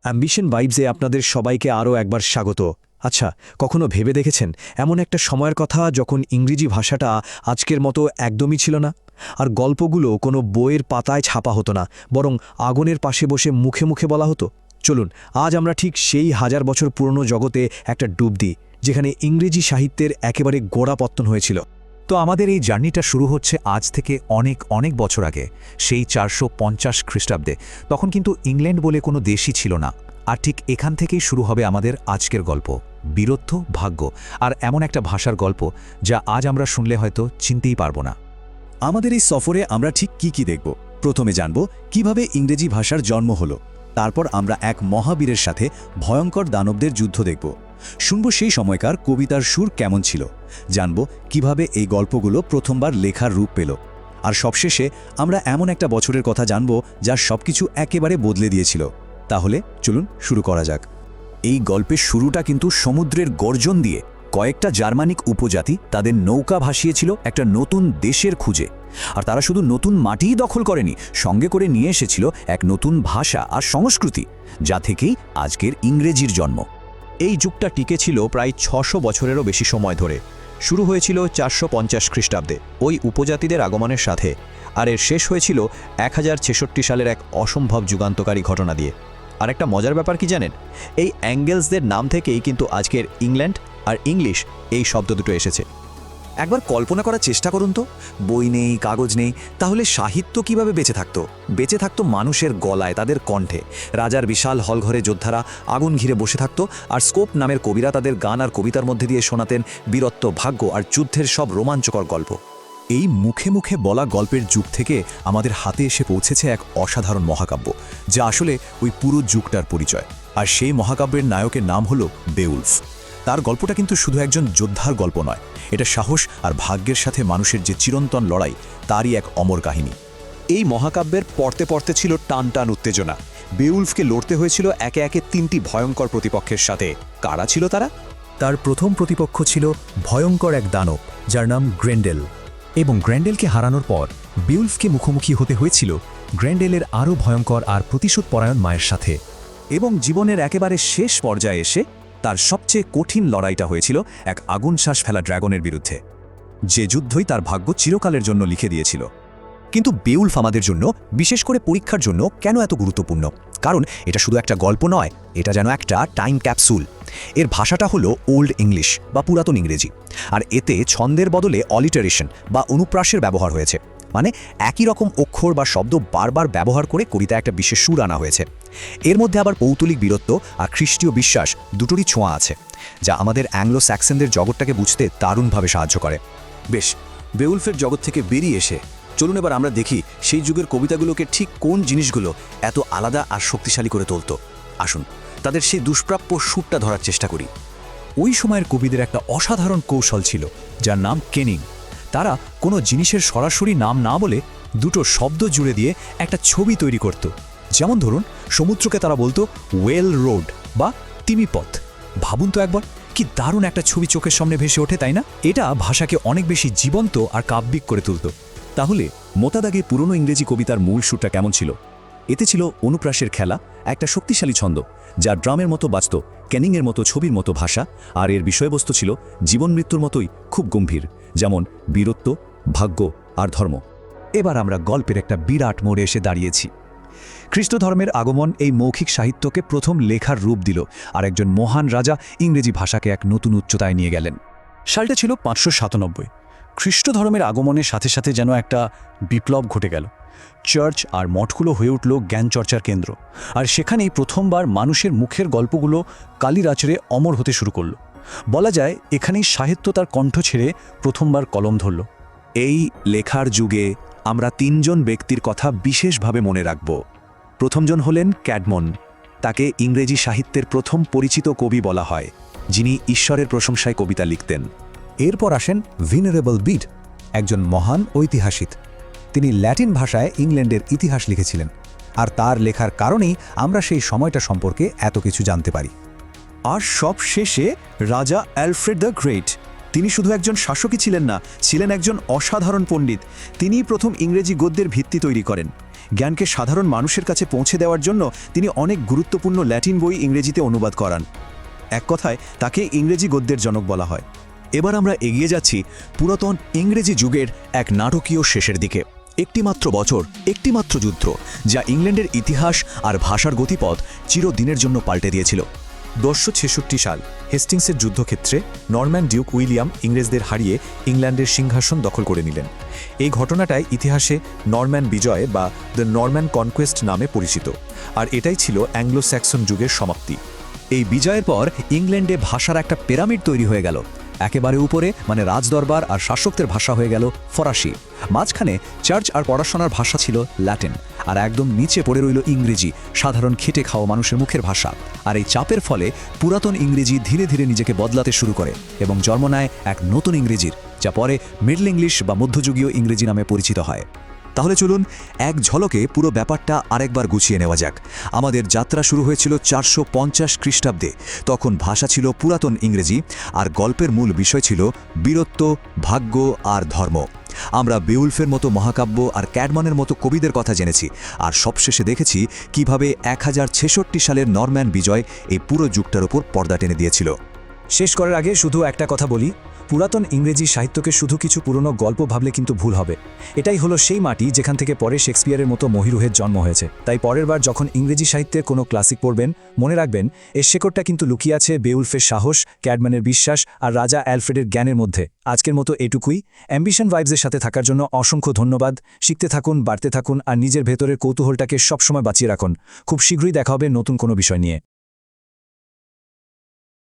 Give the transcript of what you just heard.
Ambition ভাইবসে আপনাদের সবাইকে আরও একবার স্বাগত। আচ্ছা, কখনো ভেবে দেখেছেন এমন একটা সময়ের কথা যখন ইংরেজি ভাষাটা আজকের মতো একদমই ছিল না, আর গল্পগুলো কোনো বইয়ের পাতায় ছাপা হতো না, বরং আগুনের পাশে বসে মুখে মুখে বলা হতো? চলুন আজ আমরা ঠিক সেই হাজার বছর পুরনো জগতে একটা ডুব দিই, যেখানে ইংরেজি সাহিত্যের একেবারে গোড়াপত্তন হয়েছিল। তো আমাদের এই জার্নিটা শুরু হচ্ছে আজ থেকে অনেক অনেক বছর আগে, সেই 450 খ্রিস্টাব্দে। তখন কিন্তু ইংল্যান্ড বলে কোনো দেশই ছিল না। আর ঠিক এখান থেকেই শুরু হবে আমাদের আজকের গল্প, বীরত্ব, ভাগ্য আর এমন একটা ভাষার গল্প যা আজ আমরা শুনলে হয়তো চিনতেই পারবো না। আমাদের এই সফরে আমরা ঠিক কি দেখব? প্রথমে জানব কিভাবে ইংরেজি ভাষার জন্ম হলো। তারপর আমরা এক মহাবীরের সাথে ভয়ঙ্কর দানবদের যুদ্ধ দেখব। শুনব সেই সময়কার কবিতার সুর কেমন ছিল। জানব কিভাবে এই গল্পগুলো প্রথমবার লেখার রূপ পেল। আর সবশেষে আমরা এমন একটা বছরের কথা জানব যার সবকিছু একেবারে বদলে দিয়েছিল। তাহলে চলুন শুরু করা যাক। এই গল্পের শুরুটা কিন্তু সমুদ্রের গর্জন দিয়ে। কয়েকটা জার্মানিক উপজাতি তাদের নৌকা ভাসিয়েছিল একটা নতুন দেশের খুঁজে। আর তারা শুধু নতুন মাটিই দখল করেনি, সঙ্গে করে নিয়ে এসেছিল এক নতুন ভাষা আর সংস্কৃতি, যা থেকেই আজকের ইংরেজির জন্ম। এই যুগটা টিকে ছিল প্রায় 600 বছরেরও বেশি সময় ধরে। শুরু হয়েছিল 450 খ্রিস্টাব্দে ওই উপজাতিদের আগমনের সাথে, আর এর শেষ হয়েছিল 1066 সালের এক অসম্ভব যুগান্তকারী ঘটনা দিয়ে। আর একটা মজার ব্যাপার কি জানেন? এই অ্যাঙ্গেলসদের নাম থেকেই কিন্তু আজকের ইংল্যান্ড আর ইংলিশ এই শব্দ দুটো এসেছে। একবার কল্পনা করার চেষ্টা করুন তো, বই নেই, কাগজ নেই, তাহলে সাহিত্য কিভাবে বেঁচে থাকতো? বেঁচে থাকতো মানুষের গলায়, তাদের কণ্ঠে। রাজার বিশাল হলঘরে যোদ্ধারা আগুন ঘিরে বসে থাকত, আর স্কোপ নামের কবিরা তাদের গান আর কবিতার মধ্যে দিয়ে শোনাতেন বীরত্ব, ভাগ্য আর যুদ্ধের সব রোমাঞ্চকর গল্প। এই মুখে মুখে বলা গল্পের যুগ থেকে আমাদের হাতে এসে পৌঁছেছে এক অসাধারণ মহাকাব্য, যা আসলে ওই পুরো যুগটার পরিচয়। আর সেই মহাকাব্যের নায়কের নাম হলো বেউলফ। তার গল্পটা কিন্তু শুধু একজন যোদ্ধার গল্প নয়, এটা সাহস আর ভাগ্যের সাথে মানুষের যে চিরন্তন লড়াই, তারই এক অমর কাহিনী। এই মহাকাব্যের পড়তে পড়তে ছিল টান টান উত্তেজনা। বেউলফকে লড়তে হয়েছিল একে একে 3টি ভয়ঙ্কর প্রতিপক্ষের সাথে। কারা ছিল তারা? তার প্রথম প্রতিপক্ষ ছিল ভয়ঙ্কর এক দানব, যার নাম গ্রেন্ডেল। এবং গ্রেন্ডেলকে হারানোর পর বেউলফকে মুখোমুখি হতে হয়েছিল গ্রেন্ডেলের আরও ভয়ঙ্কর আর প্রতিশোধপরায়ণ মায়ের সাথে। এবং জীবনের একেবারে শেষ পর্যায়ে এসে তার সবচেয়ে কঠিন লড়াইটা হয়েছিল এক আগুন শ্বাস ফেলা ড্রাগনের বিরুদ্ধে, যে যুদ্ধই তার ভাগ্য চিরকালের জন্য লিখে দিয়েছিল। কিন্তু বেউলফ আমাদের জন্য, বিশেষ করে পরীক্ষার জন্য, কেন এত গুরুত্বপূর্ণ? কারণ এটা শুধু একটা গল্প নয়, এটা যেন একটা টাইম ক্যাপসুল। এর ভাষাটা হলো ওল্ড ইংলিশ বা পুরাতন ইংরেজি, আর এতে ছন্দের বদলে অলিটারেশন বা অনুপ্রাসের ব্যবহার হয়েছে। মানে একই রকম অক্ষর বা শব্দ বারবার ব্যবহার করে কবিতায় একটা বিশেষ সুর আনা হয়েছে। এর মধ্যে আবার পৌতলিক বীরত্ব আর খ্রিস্টীয় বিশ্বাস দুটোরই ছোঁয়া আছে, যা আমাদের অ্যাংলো স্যাক্সনদের জগৎটাকে বুঝতে দারুণভাবে সাহায্য করে। বেশ, বেউলফের জগৎ থেকে বেরিয়ে এসে চলুন এবার আমরা দেখি সেই যুগের কবিতাগুলোকে ঠিক কোন জিনিসগুলো এত আলাদা আর শক্তিশালী করে তুলত। আসুন তাদের সেই দুষ্প্রাপ্য সুরটা ধরার চেষ্টা করি। ওই সময়ের কবিদের একটা অসাধারণ কৌশল ছিল, যার নাম কেনিং। তারা কোনো জিনিসের সরাসরি নাম না বলে দুটো শব্দ জুড়ে দিয়ে একটা ছবি তৈরি করত। যেমন ধরুন, সমুদ্রকে তারা বলতো ওয়েল রোড বা তিমিপথ। ভাবুন তো একবার, কি দারুণ একটা ছবি চোখের সামনে ভেসে ওঠে, তাই না? এটা ভাষাকে অনেক বেশি জীবন্ত আর কাব্যিক করে তুলত। তাহলে মোতাদাগের পুরনো ইংরেজি কবিতার মূল সুরটা কেমন ছিল? এতে ছিল অনুপ্রাসের খেলা, একটা শক্তিশালী ছন্দ যা ড্রামের মতো বাজত, ক্যানিংয়ের মতো ছবির মতো ভাষা, আর এর বিষয়বস্তু ছিল জীবন মৃত্যুর মতোই খুব গম্ভীর, যেমন বীরত্ব, ভাগ্য আর ধর্ম। এবার আমরা গল্পের একটা বিরাট মোড়ে এসে দাঁড়িয়েছি। খ্রিস্ট ধর্মের আগমন এই মৌখিক সাহিত্যকে প্রথম লেখার রূপ দিল, আর একজন মহান রাজা ইংরেজি ভাষাকে এক নতুন উচ্চতায় নিয়ে গেলেন। সালটা ছিল 597। খ্রিস্ট ধর্মের আগমনের সাথে সাথে যেন একটা বিপ্লব ঘটে গেল। চার্চ আর মঠগুলো হয়ে উঠল জ্ঞান চর্চার কেন্দ্র, আর সেখানেই প্রথমবার মানুষের মুখের গল্পগুলো কালির আঁচড়ে অমর হতে শুরু করল। বলা যায় এখানেই সাহিত্য তার কণ্ঠ ছেড়ে প্রথমবার কলম ধরল। এই লেখার যুগে আমরা 3জন ব্যক্তির কথা বিশেষভাবে মনে রাখব। প্রথমজন হলেন ক্যাডমন। তাকে ইংরেজি সাহিত্যের প্রথম পরিচিত কবি বলা হয়, যিনি ঈশ্বরের প্রশংসায় কবিতা লিখতেন। এরপর আসেন ভিনারেবল বিড, একজন মহান ঐতিহাসিক। তিনি ল্যাটিন ভাষায় ইংল্যান্ডের ইতিহাস লিখেছিলেন, আর তার লেখার কারণেই আমরা সেই সময়টা সম্পর্কে এত কিছু জানতে পারি। আর সব শেষে রাজা অ্যালফ্রেড দ্য গ্রেট। তিনি শুধু একজন শাসকই ছিলেন না, ছিলেন একজন অসাধারণ পণ্ডিত। তিনিই প্রথম ইংরেজি গদ্যের ভিত্তি তৈরি করেন। জ্ঞানকে সাধারণ মানুষের কাছে পৌঁছে দেওয়ার জন্য তিনি অনেক গুরুত্বপূর্ণ ল্যাটিন বই ইংরেজিতে অনুবাদ করান। এক কথায় তাকে ইংরেজি গদ্যের জনক বলা হয়। এবার আমরা এগিয়ে যাচ্ছি পুরাতন ইংরেজি যুগের এক নাটকীয় শেষের দিকে। একটিমাত্র বছর, একটিমাত্র যুদ্ধ, যা ইংল্যান্ডের ইতিহাস আর ভাষার গতিপথ চিরদিনের জন্য পাল্টে দিয়েছিল। ১০৬৬ সাল হেস্টিংসের যুদ্ধক্ষেত্রে নরম্যান ডিউক উইলিয়াম ইংরেজদের হারিয়ে ইংল্যান্ডের সিংহাসন দখল করে নিলেন। এই ঘটনাটাই ইতিহাসে নরম্যান বিজয় বা দ্য নরম্যান কনকোয়েস্ট নামে পরিচিত, আর এটাই ছিল অ্যাংলো স্যাক্সন যুগের সমাপ্তি। এই বিজয়ের পর ইংল্যান্ডে ভাষার একটা পিরামিড তৈরি হয়ে গেল। একেবারে উপরে মানে রাজদরবার আর শাসকদের ভাষা হয়ে গেল ফরাসি, মাঝখানে চার্চ আর পড়াশোনার ভাষা ছিল ল্যাটিন, আর একদম নিচে পড়ে রইল ইংরেজি, সাধারণ খেটে খাওয়া মানুষের মুখের ভাষা। আর এই চাপের ফলে পুরাতন ইংরেজি ধীরে ধীরে নিজেকে বদলাতে শুরু করে এবং জন্ম নেয় এক নতুন ইংরেজির, যা পরে মিডল ইংলিশ বা মধ্যযুগীয় ইংরেজি নামে পরিচিত হয়। তাহলে চলুন এক ঝলকে পুরো ব্যাপারটা আরেকবার গুছিয়ে নেওয়া যাক। আমাদের যাত্রা শুরু হয়েছিল ৪৫০ খ্রিস্টাব্দে। তখন ভাষা ছিল পুরাতন ইংরেজি, আর গল্পের মূল বিষয় ছিল বীরত্ব, ভাগ্য আর ধর্ম। আমরা বেউলফের মতো মহাকাব্য আর ক্যাডম্যানের মতো কবিদের কথা জেনেছি, আর সবশেষে দেখেছি কিভাবে ১০৬৬ সালের নরম্যান বিজয় এই পুরো যুগটার ওপর পর্দা টেনে দিয়েছিল। শেষ করার আগে শুধু একটা কথা বলি, পুরাতন ইংরেজি সাহিত্যকে শুধু কিছু পুরনো গল্প ভাবলে কিন্তু ভুল হবে। এটাই হলো সেই মাটি যেখান থেকে পরে শেক্সপিয়ারের মতো মহিরুহের জন্ম হয়েছে। তাই পরের বার যখন ইংরেজি সাহিত্যের কোনো ক্লাসিক পড়বেন, মনে রাখবেন এর শেকড়টা কিন্তু লুকিয়ে আছে বেউলফের সাহস, ক্যাডম্যানের বিশ্বাস আর রাজা অ্যালফ্রেডের জ্ঞানের মধ্যে। আজকের মতো এটুকুই। অ্যাম্বিশন ভাইবসের সাথে থাকার জন্য অসংখ্য ধন্যবাদ। শিখতে থাকুন, বাড়তে থাকুন আর নিজের ভেতরের কৌতূহলটাকে সবসময় বাঁচিয়ে রাখুন। খুব শীঘ্রই দেখা হবে নতুন কোনো বিষয় নিয়ে।